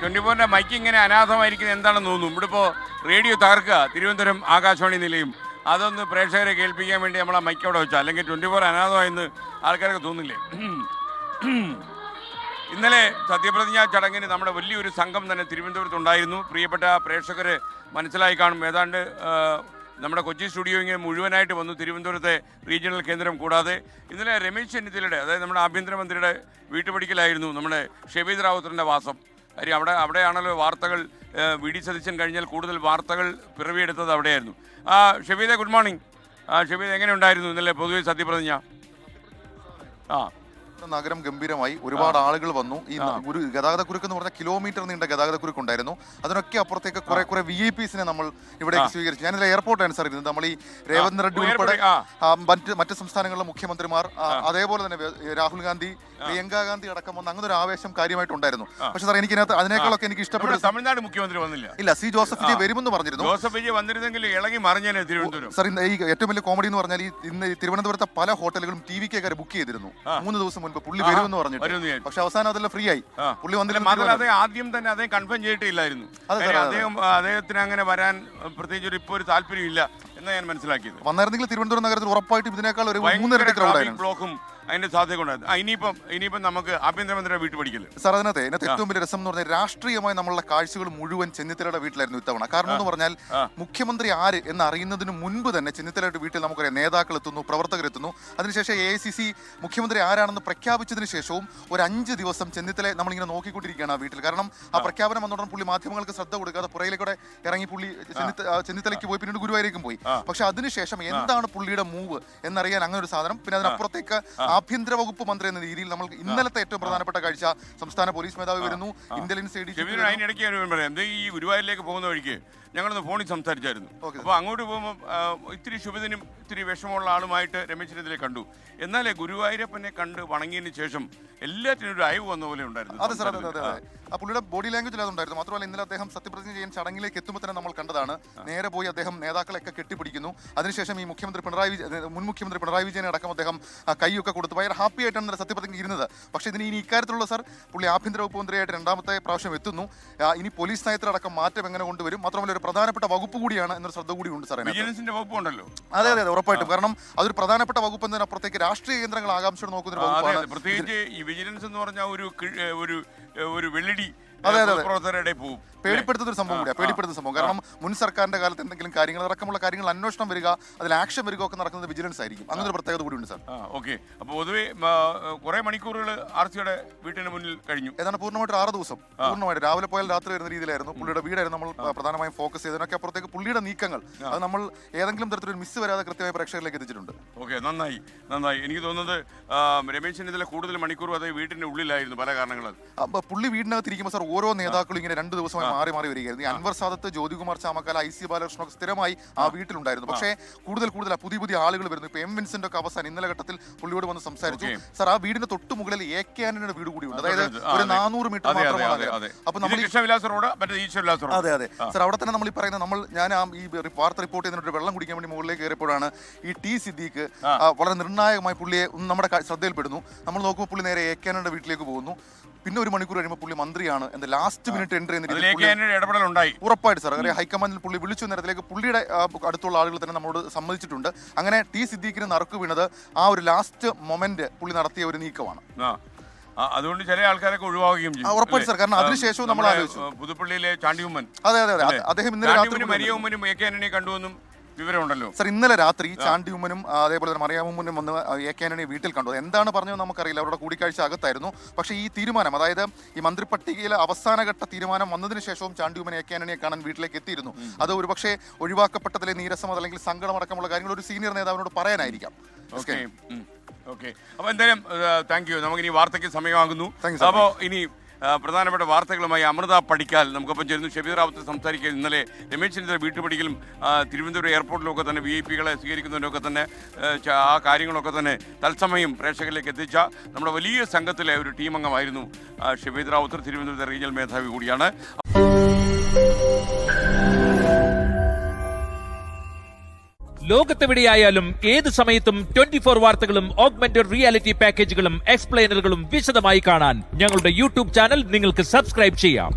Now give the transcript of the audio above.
24-ന്റെ mic ഇങ്ങനെ അനാഥമായിരിക്കുന്നത് എന്താണെന്ന് തോന്നുന്നു. ഇവിടെ ഇപ്പോൾ റേഡിയോ തകർക്കുക, തിരുവനന്തപുരം ആകാശവാണി നിലയും, അതൊന്ന് പ്രേക്ഷകരെ കേൾപ്പിക്കാൻ വേണ്ടി നമ്മൾ ആ മൈക്ക് അവിടെ വെച്ചാൽ, അല്ലെങ്കിൽ 24 അനാഥമായെന്ന് ആൾക്കാർക്ക് തോന്നില്ലേ? ഇന്നലെ സത്യപ്രതിജ്ഞാ ചടങ്ങിന് നമ്മുടെ വലിയൊരു സംഘം തന്നെ തിരുവനന്തപുരത്തുണ്ടായിരുന്നു. പ്രിയപ്പെട്ട പ്രേക്ഷകർ മനസ്സിലായി കാണും. ഏതാണ്ട് നമ്മുടെ കൊച്ചി സ്റ്റുഡിയോ ഇങ്ങനെ മുഴുവനായിട്ട് വന്നു, തിരുവനന്തപുരത്തെ റീജിയണൽ കേന്ദ്രം കൂടാതെ. ഇന്നലെ രമേശ് ചെന്നിത്തലയുടെ, അതായത് നമ്മുടെ ആഭ്യന്തരമന്ത്രിയുടെ വീട്ടുപടിക്കലായിരുന്നു നമ്മുടെ ഷെബീദ് റാവുത്തറിൻ്റെ വാസം. കാര്യം അവിടെയാണല്ലോ വാർത്തകൾ, വി ഡി സതീശൻ കഴിഞ്ഞാൽ കൂടുതൽ വാർത്തകൾ പിറവിയെടുത്തത് അവിടെയായിരുന്നു. ഷെബീദെ, ഗുഡ് മോർണിംഗ്. ഷെബീദ്, എങ്ങനെ ഉണ്ടായിരുന്നു ഇന്നലെ പൊതുവെ സത്യപ്രതിജ്ഞ? നഗരം ഗംഭീരമായി, ഒരുപാട് ആളുകൾ വന്നു. ഈ ഒരു ഗതാഗതക്കുരുക്ക് എന്ന് പറഞ്ഞാൽ കിലോമീറ്റർ നീണ്ട ഗതാഗതക്കുരുക്ക് ഉണ്ടായിരുന്നു. അതിനൊക്കെ അപ്പുറത്തേക്ക് കുറെ VIP-സിനെ നമ്മൾ ഇവിടേക്ക് സ്വീകരിച്ചു. ഞാനിത് എയർപോർട്ടാണ് സാർ ഇരുന്നത്. നമ്മൾ ഈ രേവന്ത് റെഡ്ഡി ഉൾപ്പെടെ മറ്റ് സംസ്ഥാനങ്ങളിലെ മുഖ്യമന്ത്രിമാർ, അതേപോലെ തന്നെ രാഹുൽ ഗാന്ധി, പ്രിയങ്ക ഗാന്ധി അടക്കം വന്ന് അങ്ങനെ ഒരു ആവേശം കാര്യമായിട്ടുണ്ടായിരുന്നു. പക്ഷെ സാർ എനിക്കതിനകത്ത് അതിനേക്കാളൊക്കെ എനിക്ക് ഇഷ്ടപ്പെട്ടു തമിഴ്നാട് മുഖ്യമന്ത്രി വന്നില്ല. ഇല്ല, സി ജോസഫ് വിജയ് വരുമെന്ന് പറഞ്ഞിരുന്നു. ജോസഫ് വിജയ് വന്നിരുന്നെങ്കിൽ ഇളകി മറിഞ്ഞേനെ തിരുവനന്തപുരം. സാർ ഈ ഏറ്റവും വലിയ കോമഡി എന്ന് പറഞ്ഞാൽ ഇന്ന് തിരുവനന്തപുരത്തെ പല ഹോട്ടലുകളും TV-ക്കാർ ബുക്ക് ചെയ്തിരുന്നു 3 ദിവസം മുൻപ്. പുള്ളി വരുമെന്ന് പറഞ്ഞിട്ട്, പക്ഷെ അവസാനം അതെല്ലാം ഫ്രീ ആയി. പുള്ളി വന്നില്ല. ആദ്യം തന്നെ അദ്ദേഹം കൺഫേം ചെയ്തിട്ടില്ലായിരുന്നു. അദ്ദേഹത്തിന് അങ്ങനെ വരാൻ പ്രത്യേകിച്ച് ഇപ്പോൾ ഒരു താല്പര്യമില്ല എന്ന് ഞാൻ മനസ്സിലാക്കിയത്. വന്നായിരുന്നെങ്കിൽ തിരുവനന്തപുരം നഗരത്തിൽ ഉറപ്പായിട്ടും ഇതിനേക്കാൾ ഒരു 3 ഇരട്ടി ക്രൗഡായിരുന്നു. ബ്ലോക്കും അതിന്റെ സാധ്യത ഉണ്ടായിരുന്നു. ഇനിയിപ്പം നമുക്ക് ആഭ്യന്തരമന്ത്രിയുടെ വീട്ടു പഠിക്കല്. സാർ, അതിനകത്ത് ഏറ്റവും വലിയ രസം എന്ന് പറഞ്ഞാൽ രാഷ്ട്രീയമായി നമ്മളുടെ കാഴ്ചകൾ മുഴുവൻ ചെന്നിത്തലയുടെ വീട്ടിലായിരുന്നു ഇത്തവണ. കാരണം എന്ന് പറഞ്ഞാൽ മുഖ്യമന്ത്രി ആര് എന്ന് അറിയുന്നതിന് മുൻപ് തന്നെ ചെന്നിത്തലയുടെ വീട്ടിൽ നമുക്കറിയാം നേതാക്കൾ എത്തുന്നു, പ്രവർത്തകരെത്തുന്നു. അതിനുശേഷം AICC മുഖ്യമന്ത്രി ആരാണെന്ന് പ്രഖ്യാപിച്ചതിന് ശേഷവും ഒരു 5 ദിവസം ചെന്നിത്തല നമ്മളിങ്ങനെ നോക്കിക്കൊണ്ടിരിക്കുകയാണ് ആ വീട്ടിൽ. കാരണം ആ പ്രഖ്യാപനം വന്നോടൻ പുള്ളി മാധ്യമങ്ങൾക്ക് ശ്രദ്ധ കൊടുക്കാതെ പുറയിലേക്കൂടെ ഇറങ്ങി പുള്ളി ചെന്നിത്തലയ്ക്ക് പോയി, പിന്നീട് ഗുരുവായൂരേക്കും പോയി. പക്ഷെ അതിനുശേഷം എന്താണ് പുള്ളിയുടെ മൂവ് എന്നറിയാൻ അങ്ങനെ ഒരു സാധനം. പിന്നെ അതിനപ്പുറത്തേക്ക് ആഭ്യന്തര വകുപ്പ് മന്ത്രി എന്ന രീതിയിൽ നമ്മൾ ഇന്നലത്തെ ഏറ്റവും പ്രധാനപ്പെട്ട കാഴ്ച, സംസ്ഥാന പോലീസ് മേധാവി വരുന്നു, ഇന്റലിജൻസ് ADG. അതിനിടയ്ക്ക് ഈ ഗുരുവായൂരിലേക്ക് പോകുന്ന വഴിക്ക് ഞങ്ങളൊന്ന് ഫോണിൽ സംസാരിച്ചായിരുന്നു. അപ്പോൾ അങ്ങോട്ട് പോകുമ്പോൾ ഇത്തിരി ശുഭിതനും ഇത്തിരി വിഷമമുള്ള ആളുമായിട്ട് രമേശ് ചെന്നിത്തലയെ കണ്ടു. എന്നാലേ ഗുരുവായൂരപ്പനെ കണ്ട് വണങ്ങിയതിന് ശേഷം എല്ലാത്തിനും ഒരു അയവ് വന്ന പോലെ ഉണ്ടായിരുന്നു. അതെ സാർ, അതെ. ആ പുള്ളിയുടെ ബോഡി ലാംഗ്വേജിൽ അതുണ്ടായിരുന്നു. മാത്രമല്ല ഇന്നലെ അദ്ദേഹം സത്യപ്രതിജ്ഞ ചെയ്യാൻ ചടങ്ങിലേക്ക് എത്തുമ്പോൾ തന്നെ നമ്മൾ കണ്ടതാണ്. നേരെ പോയി അദ്ദേഹം നേതാക്കളെയൊക്കെ കെട്ടിപ്പിടിക്കുന്നു. അതിനുശേഷം ഈ മുൻ മുഖ്യമന്ത്രി പിണറായി വിജയനെ അടക്കം അദ്ദേഹം കൈയൊക്കെ കൊടുത്ത് ഭയങ്കര ഹാപ്പി ആയിട്ടാണ് സത്യപ്രതിജ്ഞ ഇരുന്നത്. പക്ഷേ ഇതിന് ഇനി ഇക്കാര്യത്തിലുള്ള സാർ പുള്ളി ആഭ്യന്തര വകുപ്പ് മന്ത്രിയായിട്ട് 2ാമത്തെ പ്രാവശ്യം എത്തുന്നു. ഇനി പോലീസ് നയത്തിലടക്കം മാറ്റം എങ്ങനെ കൊണ്ടുവരും, മാത്രമല്ല ഒരു പ്രധാനപ്പെട്ട വകുപ്പ് കൂടിയാണ് എന്നൊരു ശ്രദ്ധ കൂടി ഉണ്ട് സാർ. വിജിലൻസിന്റെ വകുപ്പുണ്ടല്ലോ. അതെ, ഉറപ്പായിട്ടും. കാരണം അതൊരു പ്രധാനപ്പെട്ട വകുപ്പ് എന്നതിനപ്പുറത്തേക്ക് രാഷ്ട്രീയ കേന്ദ്രങ്ങൾ ആകാംക്ഷയോടെ നോക്കുന്ന ഒരു വകുപ്പാണ്. പ്രത്യേകിച്ച് ഈ വിജിലൻസ് എന്ന് പറഞ്ഞാൽ ഒരു വെള്ളടി പേടിപ്പെടുത്തുന്ന ഒരു സംഭവം കൂടിയാണ്. പേടിപ്പെടുത്തുന്ന സംഭവം. കാരണം മുൻ സർക്കാരിന്റെ കാലത്ത് എന്തെങ്കിലും കാര്യങ്ങൾ അടക്കമുള്ള കാര്യങ്ങൾ അന്വേഷണം വരിക, അതിൽ ആക്ഷൻ വരിക ഒക്കെ നടക്കുന്നത് വിജിലൻസ് ആയിരിക്കും. അങ്ങനെ ഒരു പ്രത്യേകത കൂടി ഉണ്ട് സാർ. ഓക്കെ. അപ്പോൾ പൊതുവെ കുറെ മണിക്കൂറുകൾ RCയുടെ വീട്ടിന് മുന്നിൽ കഴിഞ്ഞു. ഏതാണ് പൂർണ്ണമായിട്ട് 6 ദിവസം പൂർണ്ണമായിട്ട് രാവിലെ പോയാൽ രാത്രി വരുന്ന രീതിയിലായിരുന്നു. പുള്ളിയുടെ വീടായിരുന്നു നമ്മൾ പ്രധാനമായും ഫോക്കസ് ചെയ്തതിനൊക്കെ അപ്പുറത്തേക്ക് പുള്ളിയുടെ നീക്കങ്ങൾ അത് നമ്മൾ ഏതെങ്കിലും തരത്തിലൊരു മിസ് വരാതെ കൃത്യമായി പ്രേക്ഷകരിലേക്ക് എത്തിച്ചിട്ടുണ്ട്. ഓക്കെ, നന്നായി. എനിക്ക് തോന്നുന്നത് രമേശ് ചെന്നിത്തല കൂടുതൽ മണിക്കൂർ അതേ വീട്ടിന്റെ ഉള്ളിലായിരുന്നു പല കാരണങ്ങളാൽ. പുള്ളി വീടിനകത്ത് ഇരിക്കുമ്പോൾ സാർ ഓരോ നേതാക്കളും ഇങ്ങനെ 2 ദിവസമായി മാറി വരികയായിരുന്നു. അൻവർ സാദത്ത്, ജ്യോതികുമാർ ചാമക്കാല, IC ബാലകൃഷ്ണനൊക്കെ സ്ഥിരമായി ആ വീട്ടിലുണ്ടായിരുന്നു. പക്ഷേ കൂടുതൽ പുതിയ ആളുകൾ വരുന്നു. ഇപ്പൊ M. വിൻസെന്റ് ഒക്കെ അവസാനം ഇന്നലെ ഘട്ടത്തിൽ പുള്ളിയോട് വന്ന് സംസാരിച്ചു. സാർ, ആ വീടിന്റെ തൊട്ട് മുകളിൽ AK ആന്റണിയുടെ വീട് കൂടി ഉണ്ട്. അതായത് ഒരു 400 മീറ്റർ മാത്രമാണ്. അപ്പൊ നമ്മൾ അതെ സാർ, അവിടെ തന്നെ നമ്മൾ ഈ പറയുന്ന ഞാൻ ഈ വാർത്ത റിപ്പോർട്ട് ചെയ്തിട്ട് വെള്ളം കുടിക്കാൻ വേണ്ടി മുകളിലേക്ക് കയറിയപ്പോഴാണ് ഈ T. സിദ്ദീഖ് വളരെ നിർണായകമായി പുള്ളിയെ നമ്മുടെ ശ്രദ്ധയിൽപ്പെടുന്നു. നമ്മൾ നോക്കുമ്പോൾ പുള്ളി നേരെ AK ആന്റണിയുടെ വീട്ടിലേക്ക് പോകുന്നു. പിന്നെ 1 മണിക്കൂർ കഴിയുമ്പോൾ പുള്ളി മന്ത്രിയാണ് എന്റെ ലാസ്റ്റ് മിനിറ്റ് എൻട്രി ഉറപ്പായിട്ട് സാർ. ഹൈക്കമാൻഡിൽ പുള്ളി വിളിച്ചു നേരത്തിലേക്ക് പുള്ളിയുടെ അടുത്തുള്ള ആളുകൾ തന്നെ നമ്മളോട് സമ്മതിച്ചിട്ടുണ്ട്. അങ്ങനെ T. സിദ്ദീഖിന് നറുക്ക് വീണത് ആ ഒരു ലാസ്റ്റ് മൊമെന്റ് പുള്ളി നടത്തിയ ഒരു നീക്കമാണ്. അതുകൊണ്ട് ചില ആൾക്കാരൊക്കെ ഒഴിവാക്കുകയും ചെയ്യും. ഉറപ്പായിട്ട് സാർ. കാരണം അതിനുശേഷം നമ്മൾ ആലോചിച്ചു പുതുപ്പള്ളിയിലെ ചാണ്ടിയുമ്മൻ. അതെ അദ്ദേഹം ഇന്നലെ രാത്രി മരിയമ്മനും AK ആന്റണിയെ കണ്ടുവെന്നും വിവരമുണ്ടല്ലോ സാർ. ഇന്നലെ രാത്രി ചാണ്ടിയുമ്മനും അതേപോലെ തന്നെ മറിയാമ്മനും വന്ന് AK ആന്റണിയെ വീട്ടിൽ കണ്ടു. എന്താണ് പറഞ്ഞതെന്ന് നമുക്കറിയില്ല. അവരുടെ കൂടിക്കാഴ്ച അകത്തായിരുന്നു. പക്ഷേ ഈ തീരുമാനം, അതായത് ഈ മന്ത്രിപ്പട്ടികയിലെ അവസാനഘട്ട തീരുമാനം വന്നതിന് ശേഷവും ചാണ്ടിയുമ്മൻ AK ആന്റണിയെ കാണാൻ വീട്ടിലേക്ക് എത്തിയിരുന്നു. അത് ഒരുപക്ഷെ ഒഴിവാക്കപ്പെട്ടതിലെ നീരസം അല്ലെങ്കിൽ സങ്കടം അടക്കമുള്ള കാര്യങ്ങൾ ഒരു സീനിയർ നേതാവിനോട് പറയാനായിരിക്കാം. ഓക്കെ. അപ്പോൾ എന്തായാലും താങ്ക് യു. നമുക്കിനി വാർത്തയ്ക്ക് സമയമാകുന്നു. അപ്പോൾ ഇനി പ്രധാനപ്പെട്ട വാർത്തകളുമായി അമൃത പടിക്കാൽ നമുക്കൊപ്പം ചേരുന്നു. ഷെബീദ് റാവുത്ത് സംസാരിക്കുക. ഇന്നലെ രമേശ് ചെന്നിത്തല വീട്ടുപടിക്കലും തിരുവനന്തപുരം എയർപോർട്ടിലൊക്കെ തന്നെ VIP-കളെ സ്വീകരിക്കുന്നതിനൊക്കെ തന്നെ ആ കാര്യങ്ങളൊക്കെ തന്നെ തത്സമയം പ്രേക്ഷകരിലേക്ക് എത്തിച്ച നമ്മുടെ വലിയ സംഘത്തിലെ ഒരു ടീം അംഗമായിരുന്നു ഷെബീദ് റാവുത്ത്. തിരുവനന്തപുരത്തെ റീജിയണൽ മേധാവി കൂടിയാണ്. ലോകത്തെവിടെയായാലും ഏത് സമയത്തും 24 വാർത്തകളും ഓഗ്മെന്റഡ് റിയാലിറ്റി പാക്കേജുകളും എക്സ്പ്ലെയിനറുകളും വിശദമായി കാണാൻ ഞങ്ങളുടെ YouTube ചാനൽ നിങ്ങൾക്ക് സബ്സ്ക്രൈബ് ചെയ്യാം.